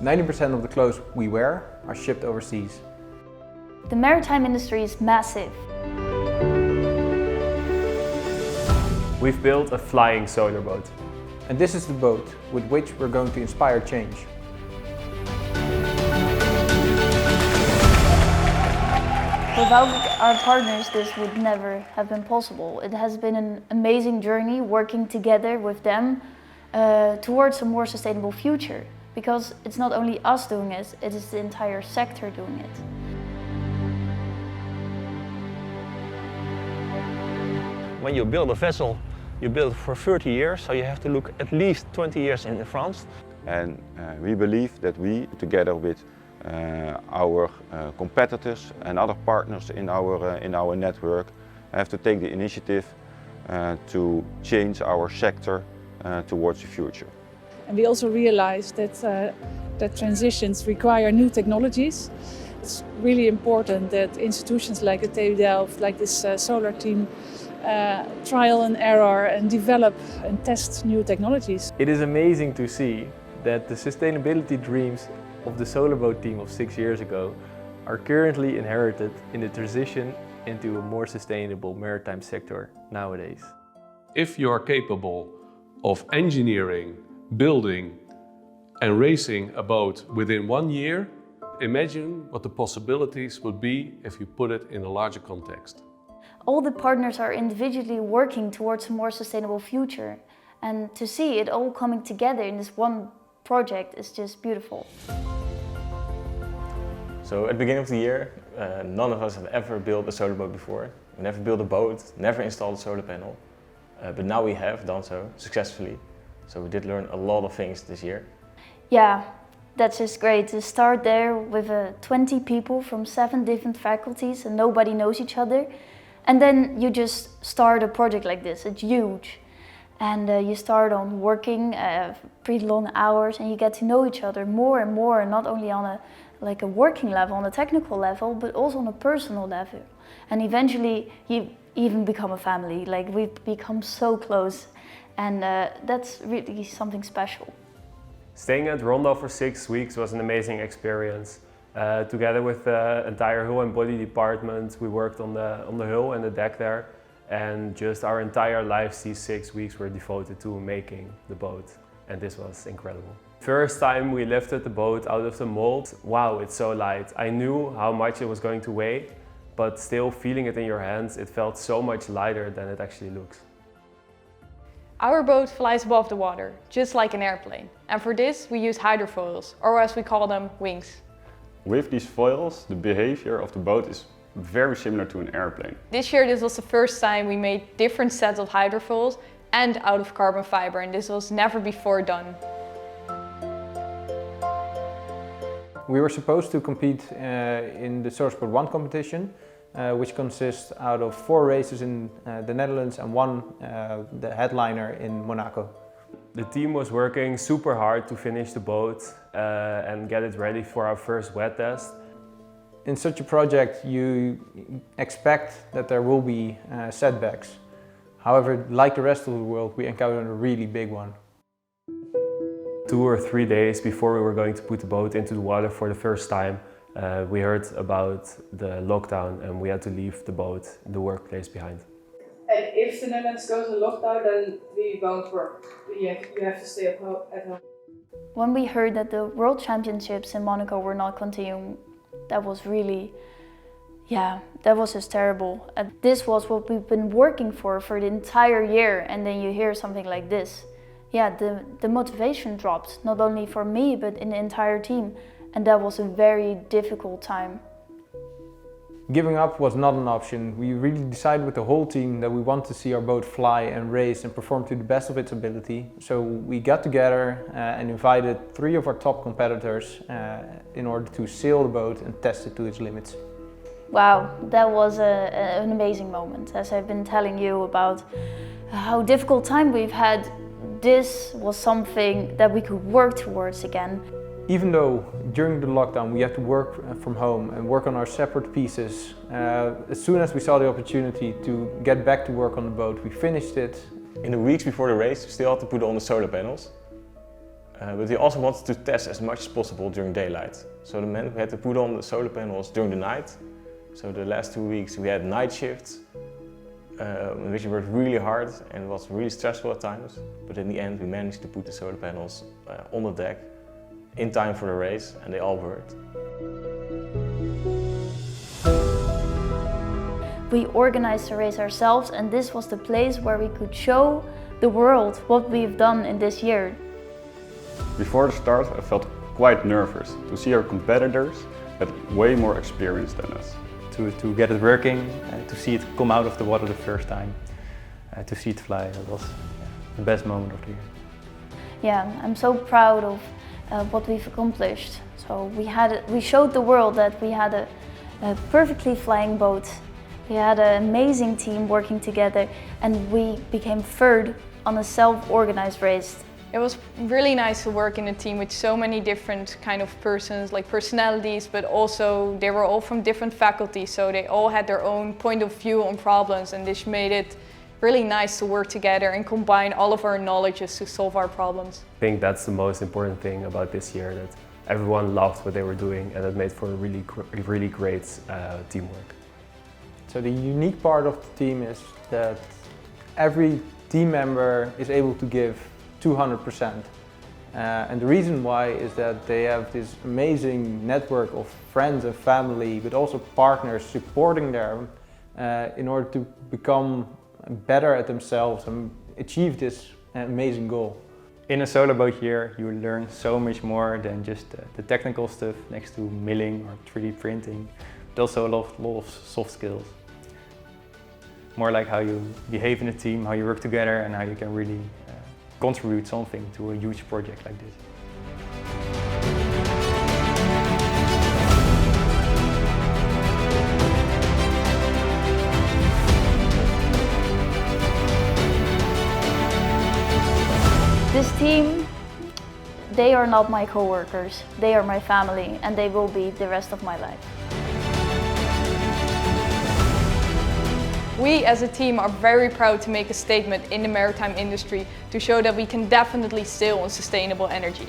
90% of the clothes we wear are shipped overseas. The maritime industry is massive. We've built a flying solar boat. And this is the boat with which we're going to inspire change. Without our partners, this would never have been possible. It has been an amazing journey working together with them towards a more sustainable future. Because it's not only us doing it, it is the entire sector doing it. When you build a vessel, you build it for 30 years, so you have to look at least 20 years in advance. And we believe that we, together with our competitors and other partners in our network, have to take the initiative to change our sector towards the future. And we also realize that transitions require new technologies. It's really important that institutions like the TU Delft, like this solar team, trial and error and develop and test new technologies. It is amazing to see that the sustainability dreams of the solar boat team of 6 years ago are currently inherited in the transition into a more sustainable maritime sector nowadays. If you are capable of engineering, building and racing a boat within 1 year, imagine what the possibilities would be if you put it in a larger context. All the partners are individually working towards a more sustainable future. And to see it all coming together in this one project is just beautiful. So at the beginning of the year, none of us have ever built a solar boat before. We never built a boat, never installed a solar panel. But now we have done so successfully. So we did learn a lot of things this year. Yeah, that's just great to start there with 20 people from 7 different faculties and nobody knows each other. And then you just start a project like this, it's huge. And you start on working pretty long hours and you get to know each other more and more, not only on a working level, on a technical level, but also on a personal level. And eventually you even become a family, like we've become so close. And that's really something special. Staying at Rondo for 6 weeks was an amazing experience. Together with the entire hull and body department, we worked on the hull and the deck there. And just our entire lives, these 6 weeks were devoted to making the boat. And this was incredible. First time we lifted the boat out of the mold, wow, it's so light. I knew how much it was going to weigh, but still feeling it in your hands, it felt so much lighter than it actually looks. Our boat flies above the water, just like an airplane. And for this we use hydrofoils, or as we call them, wings. With these foils, the behavior of the boat is very similar to an airplane. This year this was the first time we made different sets of hydrofoils and out of carbon fiber, and this was never before done. We were supposed to compete in the Solarsport 1 competition, which consists out of 4 races in the Netherlands and 1 the headliner in Monaco. The team was working super hard to finish the boat and get it ready for our first wet test. In such a project you expect that there will be setbacks. However, like the rest of the world, we encountered a really big one. 2 or 3 days before we were going to put the boat into the water for the first time, we heard about the lockdown and we had to leave the boat, the workplace behind. And if the Netherlands goes in lockdown, then we won't work. You have to stay at home. When we heard that the World Championships in Monaco were not continuing, that was really, that was just terrible. And this was what we've been working for the entire year, and then you hear something like this. Yeah, the motivation dropped, not only for me, but in the entire team. And that was a very difficult time. Giving up was not an option. We really decided with the whole team that we want to see our boat fly and race and perform to the best of its ability. So we got together and invited 3 of our top competitors in order to sail the boat and test it to its limits. Wow, that was an amazing moment. As I've been telling you about how difficult time we've had, this was something that we could work towards again. Even though during the lockdown we had to work from home and work on our separate pieces, as soon as we saw the opportunity to get back to work on the boat, we finished it. In the weeks before the race, we still had to put on the solar panels. But we also wanted to test as much as possible during daylight. So that meant we had to put on the solar panels during the night. So the last 2 weeks we had night shifts, in which we worked really hard and it was really stressful at times. But in the end we managed to put the solar panels on the deck in time for the race, and they all worked. We organized the race ourselves, and this was the place where we could show the world what we've done in this year. Before the start, I felt quite nervous to see our competitors had way more experience than us. To get it working, to see it come out of the water the first time, to see it fly, that was the best moment of the year. Yeah, I'm so proud of what we've accomplished. So we showed the world that we had a perfectly flying boat. We had an amazing team working together, and we became third on a self-organized race. It was really nice to work in a team with so many different kind of persons, like personalities, but also they were all from different faculties, so they all had their own point of view on problems, and this made it really nice to work together and combine all of our knowledges to solve our problems. I think that's the most important thing about this year, that everyone loved what they were doing, and that made for a really great teamwork. So the unique part of the team is that every team member is able to give 200%. And the reason why is that they have this amazing network of friends and family, but also partners supporting them in order to become better at themselves and achieve this amazing goal. In a solar boat year, you learn so much more than just the technical stuff next to milling or 3D printing, but also a lot of soft skills. More like how you behave in a team, how you work together, and how you can really contribute something to a huge project like this. This team, they are not my co-workers, they are my family, and they will be the rest of my life. We as a team are very proud to make a statement in the maritime industry to show that we can definitely sail on sustainable energy.